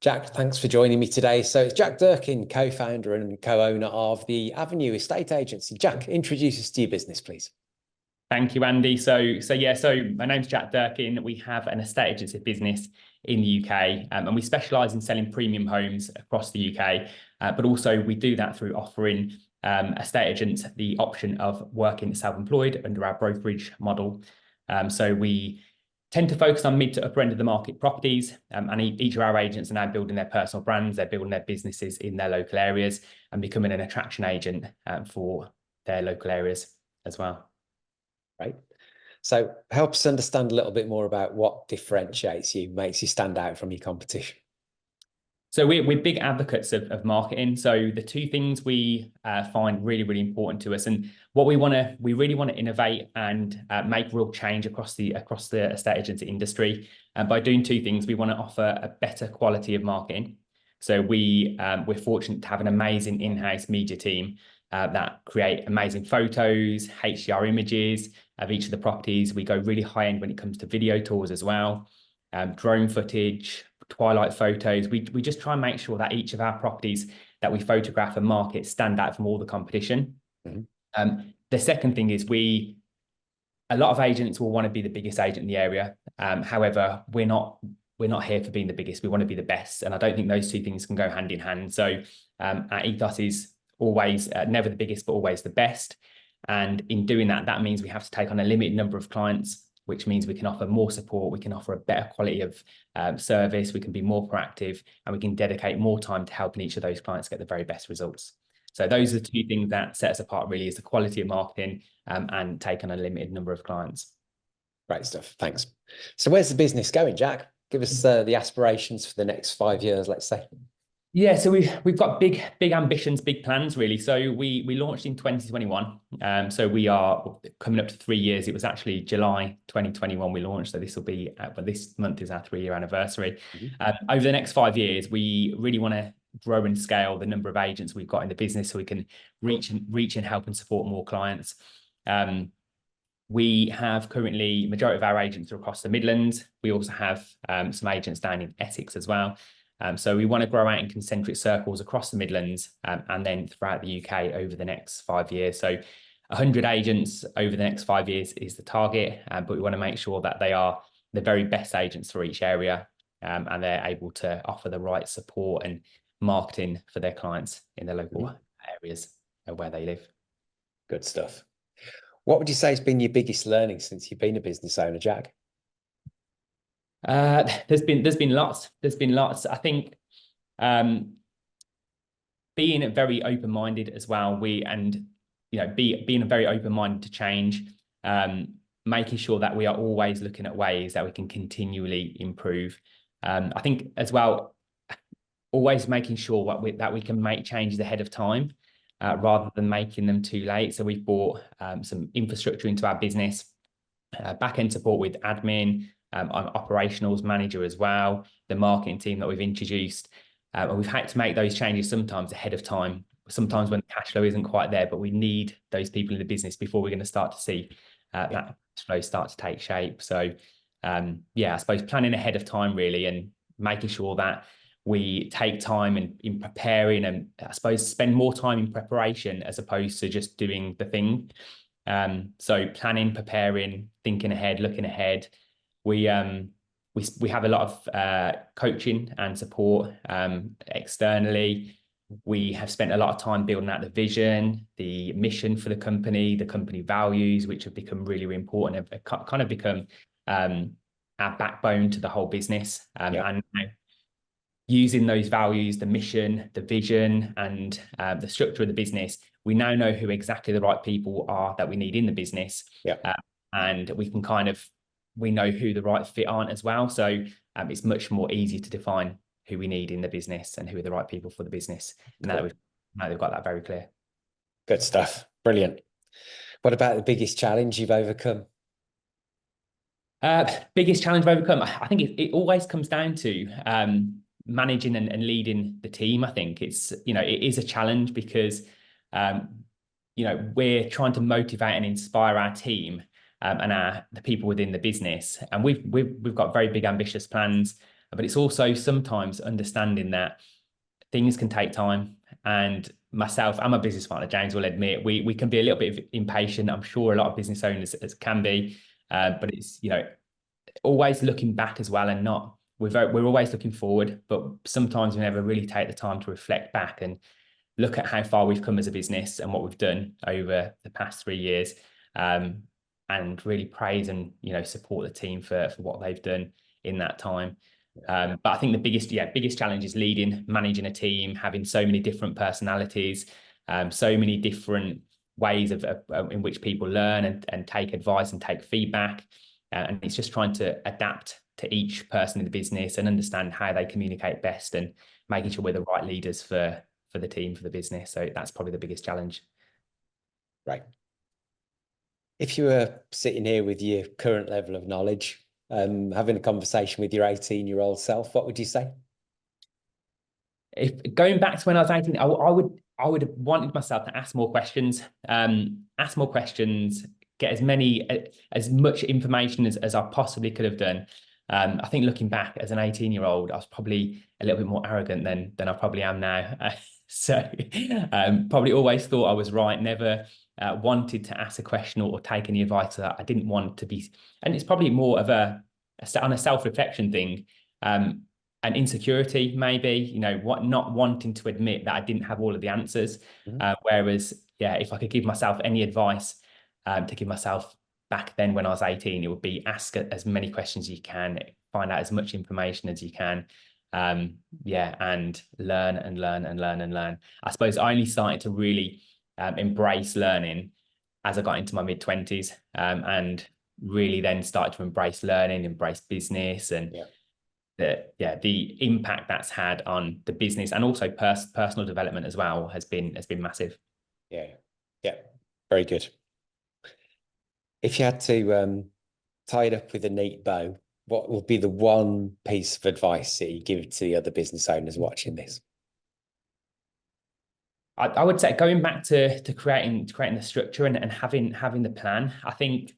Jack, thanks for joining me today. So it's Jack Durkin, co-founder and co-owner of the Avenue Estate Agency. Jack, introduce us to your business, please. Thank you, Andy. So my name's Jack Durkin. We have an estate agency business in the UK, and we specialise in selling premium homes across the UK. But also we do that through offering estate agents the option of working self-employed under our brokerage model. So we tend to focus on mid to upper end of the market properties, and each of our agents are now building their personal brands. They're building their businesses in their local areas and becoming an attraction agent for their local areas as well. Right. So help us understand a little bit more about what differentiates you, makes you stand out from your competition. So we're big advocates of marketing. So the two things we find really important to us, and what we really want to innovate and make real change across the estate agency industry. And by doing two things, we want to offer a better quality of marketing. So we're fortunate to have an amazing in-house media team that create amazing photos, HDR images of each of the properties. We go really high end when it comes to video tours as well, drone footage, twilight photos. We just try and make sure that each of our properties that we photograph and market stand out from all the competition. Mm-hmm. The second thing is a lot of agents will want to be the biggest agent in the area. However, we're not here for being the biggest. We want to be the best. And I don't think those two things can go hand in hand. So our ethos is always never the biggest, but always the best. And in doing that, that means we have to take on a limited number of clients, which means we can offer more support, we can offer a better quality of service, we can be more proactive, and we can dedicate more time to helping each of those clients get the very best results. So those are the two things that set us apart, really, is the quality of marketing and taking a limited number of clients. Great stuff. Thanks. So where's the business going, Jack? Give us the aspirations for the next 5 years, let's say. Yeah, so we've got big ambitions, big plans, really. So we launched in 2021. So we are coming up to 3 years. It was actually July 2021 we launched. So this will be, this month is our 3-year anniversary. Mm-hmm. Over the next 5 years, we really want to grow and scale the number of agents we've got in the business so we can reach and help and support more clients. We have currently, majority of our agents are across the Midlands. We also have some agents down in Essex as well. So we want to grow out in concentric circles across the Midlands and then throughout the UK over the next 5 years. So 100 agents over the next 5 years is the target, but we want to make sure that they are the very best agents for each area and they're able to offer the right support and marketing for their clients in their local areas where they live. Good stuff. What would you say has been your biggest learning since you've been a business owner, Jack? There's been lots. I think being very open-minded as well. Being very open-minded to change, making sure that we are always looking at ways that we can continually improve. I think as well, always making sure that we can make changes ahead of time rather than making them too late. So we've brought some infrastructure into our business, back-end support with admin, operationals manager as well, the marketing team that we've introduced. And we've had to make those changes sometimes ahead of time, sometimes when the cash flow isn't quite there, but we need those people in the business before we're going to start to see that cash flow start to take shape. So I suppose planning ahead of time really, and making sure that we take time in preparing, and I suppose spend more time in preparation as opposed to just doing the thing. So planning, preparing, thinking ahead, looking ahead. We have a lot of coaching and support externally. We have spent a lot of time building out the vision, the mission for the company values, which have become really, really important, have kind of become our backbone to the whole business. And using those values, the mission, the vision, and the structure of the business, we now know who exactly the right people are that we need in the business. And we know who the right fit aren't as well. So it's much more easy to define who we need in the business and who are the right people for the business. Now that we've got that very clear. Good stuff. Brilliant. What about the biggest challenge you've overcome? Biggest challenge I've overcome? I think it always comes down to managing and leading the team. I think it is a challenge because, we're trying to motivate and inspire our team and the people within the business. And we've got very big, ambitious plans. but it's also sometimes understanding that things can take time. And myself and my business partner, James, will admit we can be a little bit impatient. I'm sure a lot of business owners can be, but it's, you know, always looking back as well, and not, we're always looking forward, but sometimes we never really take the time to reflect back and look at how far we've come as a business and what we've done over the past 3 years, and really praise and, you know, support the team for what they've done in that time. But I think the biggest challenge is leading, managing a team, having so many different personalities, so many different ways of in which people learn and take advice and take feedback. And it's just trying to adapt to each person in the business and understand how they communicate best, and making sure we're the right leaders for the team, for the business. So that's probably the biggest challenge. Right. If you were sitting here with your current level of knowledge, having a conversation with your 18-year-old self, what would you say? If going back to when I was 18, I would have wanted myself to ask more questions, get as much information as I possibly could have done. I think looking back as an 18-year-old, I was probably a little bit more arrogant than I probably am now. So probably always thought I was right, never wanted to ask a question or take any advice that I didn't want to be. And it's probably more of a self-reflection thing, an insecurity, maybe, you know, not wanting to admit that I didn't have all of the answers. Whereas, yeah, if I could give myself any advice to give myself back then when I was 18, it would be ask as many questions as you can, find out as much information as you can. Yeah, and learn and learn and learn and learn. I suppose I only started to really embrace learning as I got into my mid-20s, and really then started to embrace learning, embrace business, and the impact that's had on the business and also personal development as well has been massive. Yeah, very good. If you had to tie it up with a neat bow, what would be the one piece of advice that you give to the other business owners watching this? I would say going back to creating the structure and having the plan. I think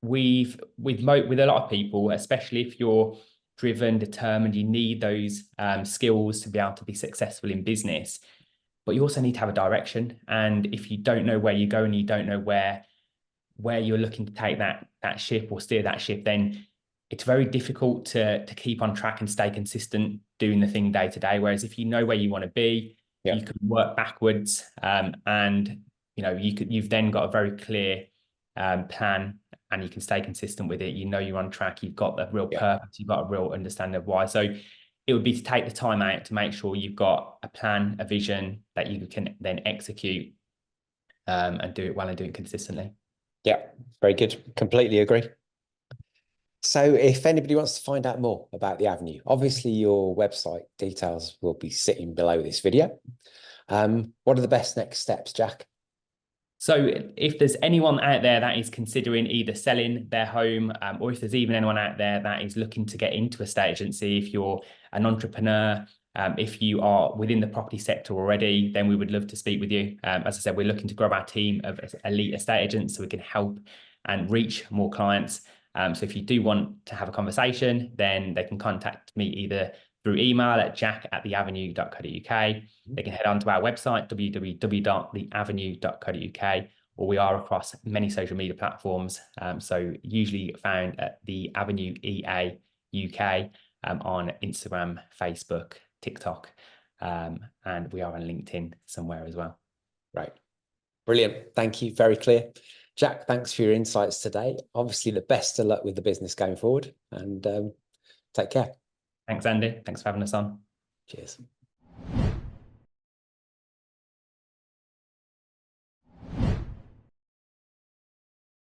with a lot of people, especially if you're driven, determined, you need those skills to be able to be successful in business, but you also need to have a direction. And if you don't know where you go and you don't know where you're looking to take that ship or steer that ship, then it's very difficult to keep on track and stay consistent doing the thing day to day. Whereas if you know where you want to be, you can work backwards, and you know, you've then got a very clear plan, and you can stay consistent with it. You know you're on track. You've got the real purpose. You've got a real understanding of why. So it would be to take the time out to make sure you've got a plan, a vision that you can then execute, and do it well and do it consistently. Yeah, very good. Completely agree. So if anybody wants to find out more about the Avenue, obviously your website details will be sitting below this video. What are the best next steps, Jack? So if there's anyone out there that is considering either selling their home, or if there's even anyone out there that is looking to get into a estate agency, if you're an entrepreneur, if you are within the property sector already, then we would love to speak with you. As I said, we're looking to grow our team of elite estate agents so we can help and reach more clients. So if you do want to have a conversation, then they can contact me either through email at jack@theavenue.co.uk. They can head on to our website, www.theavenue.co.uk, or we are across many social media platforms. So usually found at the Avenue EA UK, on Instagram, Facebook, TikTok, and we are on LinkedIn somewhere as well. Right. Brilliant. Thank you. Very clear. Jack, thanks for your insights today. Obviously, the best of luck with the business going forward, and take care. Thanks, Andy. Thanks for having us on. Cheers.